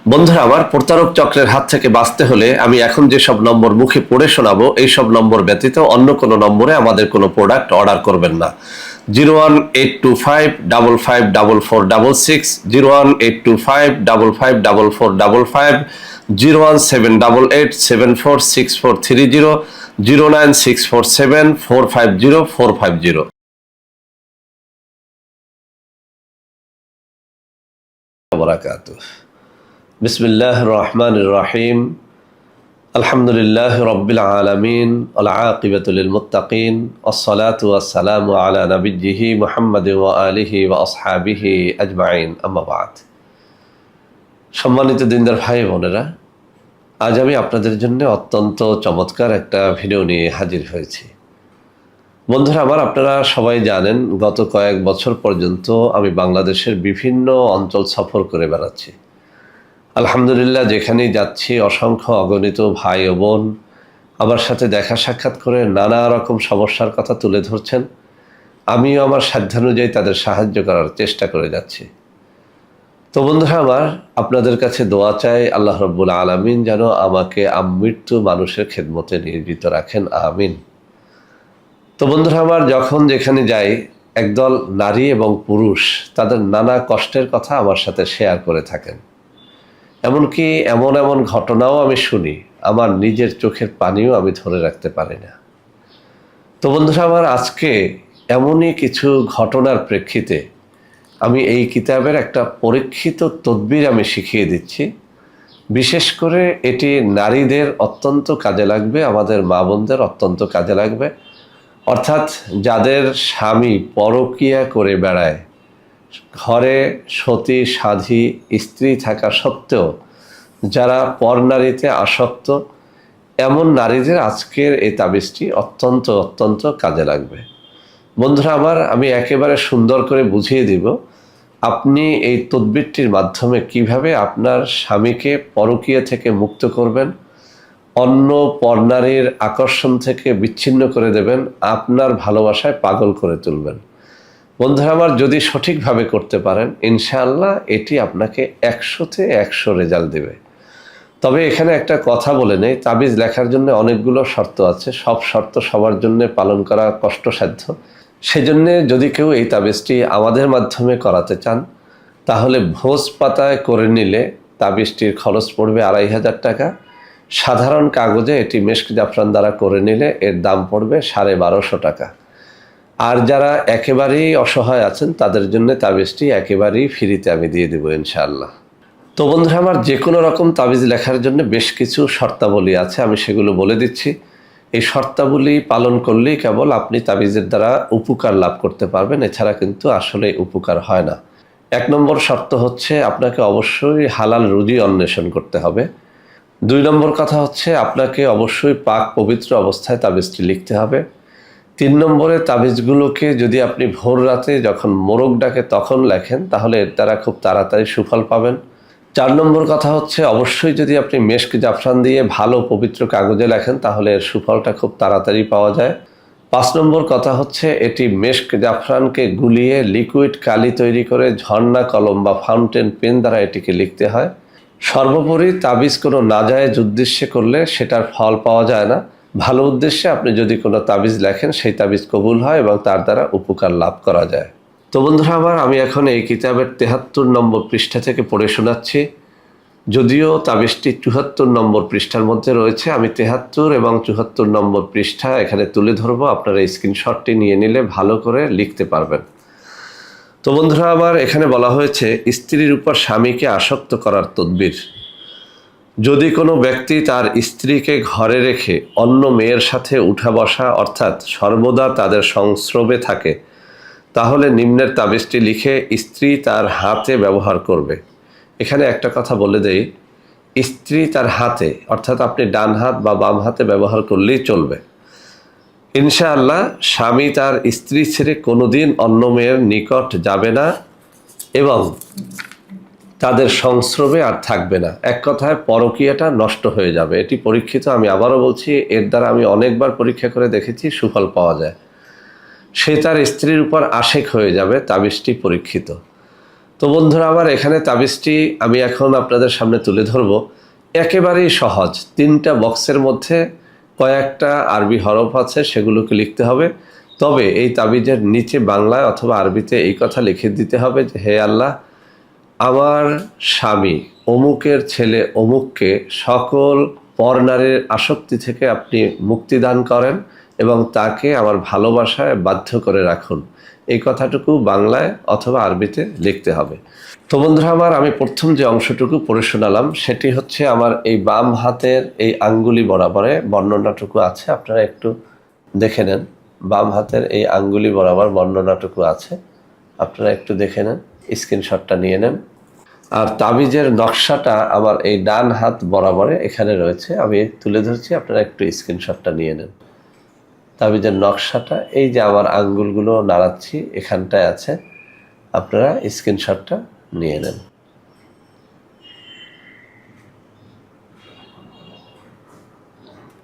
বন্ধুরা আমার, প্রতারক চক্রের হাত থেকে বাঁচতে হলে আমি এখন যেসব নম্বর মুখে পড়ে শোনাবো এই সব নম্বর ব্যতীত অন্য কোনো নম্বরে আমাদের কোনো প্রোডাক্ট অর্ডার করবেন না। 01825554466, 01825554455, 01788746430, 09647450450। বিসমিল্লাহির রহমানির রহিম। আলহামদুলিল্লাহি রাব্বিল আলামিন, ওয়াল আকিবাতু লিল মুত্তাকিন, ওয়াসসালাতু ওয়াসসালামু আলা নাবিয়্যিহি মুহাম্মাদিন ওয়া আলিহি ওয়া আসহাবিহি আজমাইন, আম্মা বা'দ। সম্মানিত দিনদার ভাই বোনেরা, আজ আমি আপনাদের জন্য অত্যন্ত চমৎকার একটা ভিডিও নিয়ে হাজির হয়েছি। বন্ধুরা আমার, আপনারা সবাই জানেন গত কয়েক বছর পর্যন্ত আমি বাংলাদেশের বিভিন্ন অঞ্চল সফর করে বেড়াচ্ছি। আলহামদুলিল্লাহ, যেখানেই যাচ্ছি অসংখ্য অগণিত ভাই ও বোন আমার সাথে দেখা সাক্ষাৎ করে নানা রকম সমস্যার কথা তুলে ধরছেন। আমিও আমার সাধ্যানুযায়ী তাদের সাহায্য করার চেষ্টা করে যাচ্ছি। তো বন্ধুরা আমার, আপনাদের কাছে দোয়া চাই আল্লাহ রাব্বুল আলামিন যেন আমাকে আমৃত্যু মানুষের খেদমতে নিয়োজিত রাখেন, আমিন। তো বন্ধুরা আমার, যখন যেখানে যাই একদল নারী এবং পুরুষ তাদের নানা কষ্টের কথা আমার সাথে শেয়ার করে থাকেন। এমনকি এমন এমন ঘটনাও আমি শুনি, আমার নিজের চোখের পানিও আমি ধরে রাখতে পারি না। তো বন্ধুরা আমার, আজকে এমনই কিছু ঘটনার প্রেক্ষিতে আমি এই কিতাবের একটা পরীক্ষিত তদবির আমি শিখিয়ে দিচ্ছি। বিশেষ করে এটি নারীদের অত্যন্ত কাজে লাগবে, আমাদের মা বোনদের অত্যন্ত কাজে লাগবে। অর্থাৎ যাদের স্বামী পরকীয়া করে বেড়ায়, ঘরে সতী সাধী স্ত্রী থাকা সত্ত্বেও যারা পরনারীতে আসক্ত, এমন নারীদের আজকের এই তাবিজটি অত্যন্ত অত্যন্ত কাজে লাগবে। বন্ধুরা আমার, আমি একেবারে সুন্দর করে বুঝিয়ে দিব আপনি এই তদবিরটির মাধ্যমে কিভাবে আপনার স্বামীকে পরকীয়া থেকে মুক্ত করবেন, অন্য পরনারীর আকর্ষণ থেকে বিচ্ছিন্ন করে দেবেন, আপনার ভালোবাসায় পাগল করে তুলবেন। বন্ধুরা আমার, যদি সঠিকভাবে করতে পারেন ইনশাআল্লাহ এটি আপনাকে 100-তে 100 রেজাল্ট দেবে। তবে এখানে একটা কথা বলে নেই, তাবিজ লেখার জন্য অনেকগুলো শর্ত আছে, সব শর্ত সবার জন্য পালন করা কষ্টসাধ্য। সেজন্য যদি কেউ এই তাবিজটি আমাদের মাধ্যমে করাতে চান তাহলে ভোজ পাতায় করে নিলে তাবিজটির খরচ পড়বে 2500 টাকা। সাধারণ কাগজে এটি মেশক জাফরান দ্বারা করে নিলে এর দাম পড়বে 1250 টাকা। আর যারা একেবারেই অসহায় আছেন তাদের জন্য তাবিজটি একেবারেই ফ্রিতে আমি দিয়ে দেবো ইনশাআল্লাহ। তো বন্ধুরা আমার, যে কোনো রকম তাবিজ লেখার জন্য বেশ কিছু শর্তাবলী আছে, আমি সেগুলো বলে দিচ্ছি। এই শর্তাবলী পালন করলেই কেবল আপনি তাবিজের দ্বারা উপকার লাভ করতে পারবেন, এছাড়া কিন্তু আসলে উপকার হয় না। 1 নম্বর শর্ত হচ্ছে আপনাকে অবশ্যই হালাল রুজি অন্বেষণ করতে হবে। 2 নম্বর কথা হচ্ছে আপনাকে অবশ্যই পাক পবিত্র অবস্থায় তাবিজটি লিখতে হবে। 3 নম্বরে তাবিজগুলোকে যদি আপনি ভোর রাতে যখন মোরগ ডাকে তখন লেখেন তাহলে এর দ্বারা খুব তাড়াতাড়ি সুফল পাবেন। 4 নম্বর কথা হচ্ছে অবশ্যই যদি আপনি মেশক জাফরান দিয়ে ভালো পবিত্র কাগজে লেখেন তাহলে এর সুফলটা খুব তাড়াতাড়ি পাওয়া যায়। 5 নম্বর কথা হচ্ছে এটি মেশক জাফরানকে গুলিয়ে লিকুইড কালি তৈরি করে ঝর্ণা কলম বা ফাউন্টেন পেন দ্বারা এটিকে লিখতে হয়। সর্বোপরি তাবিজ কোনো নাজায়েজ উদ্দেশ্যে করলে সেটার ফল পাওয়া যায় না। ভালো উদ্দেশ্যে আপনি যদি কোনো তাবিজ লেখেন সেই তাবিজ কবুল হয় এবং তার দ্বারা উপকার লাভ করা যায়। তো বন্ধুরা আমার, আমি এখন এই কিতাবের 73 নম্বর পৃষ্ঠা থেকে পড়ে শোনাচ্ছি। যদিও তাবিজটি 74 নম্বর পৃষ্ঠার মধ্যে রয়েছে, আমি 73 এবং 74 নম্বর পৃষ্ঠা এখানে তুলে ধরবো। আপনারা এই স্ক্রিনশটটি নিয়ে নিলে ভালো করে লিখতে পারবেন। তো বন্ধুরা আমার, এখানে বলা হয়েছে স্ত্রীর উপর স্বামীকে আসক্ত করার তদবির। যদি কোনো ব্যক্তি তার স্ত্রীকে ঘরে রেখে অন্য মেয়ের সাথে উঠা বসা অর্থাৎ সর্বদা তাদের সংস্রবে থাকে তাহলে নিম্নের তাবিজটি লিখে স্ত্রী তার হাতে ব্যবহার করবে। এখানে একটা কথা বলে দেই, স্ত্রী তার হাতে অর্থাৎ আপনি ডান হাত বা বাম হাতে ব্যবহার করলেই চলবে। ইনশাআল্লাহ স্বামী তার স্ত্রী ছেড়ে কোনোদিন অন্য মেয়ের নিকট যাবে না এবং তাদের সংস্রবে আর থাকবে না। এক কথায় পরকীয়াটা নষ্ট হয়ে যাবে। এটি পরীক্ষিত, আমি আবারও বলছি, এর দ্বারা আমি অনেকবার পরীক্ষা করে দেখেছি, সুফল পাওয়া যায়। সে তার স্ত্রীর উপর আশেক হয়ে যাবে, তাবিজটি পরীক্ষিত। তো বন্ধুরা আমার, এখানে তাবিজটি আমি এখন আপনাদের সামনে তুলে ধরব। একেবারেই সহজ, 3টা বক্সের মধ্যে কয়েকটা আরবি হরফ আছে, সেগুলোকে লিখতে হবে। তবে এই তাবিজের নিচে বাংলায় অথবা আরবিতে এই কথা লিখে দিতে হবে যে, হে আল্লাহ, আমার স্বামী অমুকের ছেলে অমুককে সকল পরনারীর আসক্তি থেকে আপনি মুক্তি দান করেন এবং তাকে আমার ভালোবাসায় বাধ্য করে রাখুন। এই কথাটুকু বাংলায় অথবা আরবিতে লিখতে হবে। তো বন্ধুরা আমার, আমি প্রথম যে অংশটুকু পড়ে শোনালাম সেটি হচ্ছে আমার এই বাম হাতের এই আঙ্গুলি বরাবরে বর্ণনাটুকু আছে, আপনারা একটু দেখে নেন। বাম হাতের এই আঙ্গুলি বরাবর বর্ণনাটুকু আছে, আপনারা একটু দেখে নেন, স্ক্রিনশটটা নিয়ে নেন। আর তাবিজের নকশাটা আমার এই ডান হাত বরাবরে এখানে রয়েছে, আমি তুলে ধরছি, আপনারা একটু স্ক্রিনশটটা নিয়ে নেন। তাবিজের নকশাটা এই যে আমার আঙ্গুলগুলো নাড়াচ্ছি এখানটায় আছে, আপনারা স্ক্রিনশটটা নিয়ে নেন।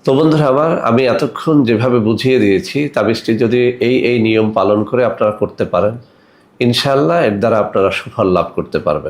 তো বন্ধুরা আমার, আমি এতক্ষণ যেভাবে বুঝিয়ে দিয়েছি, তাবিজটি যদি এই নিয়ম পালন করে আপনারা করতে পারেন, ইনশাআল্লাহ এর দ্বারা আপনারা সুফল লাভ করতে পারবেন।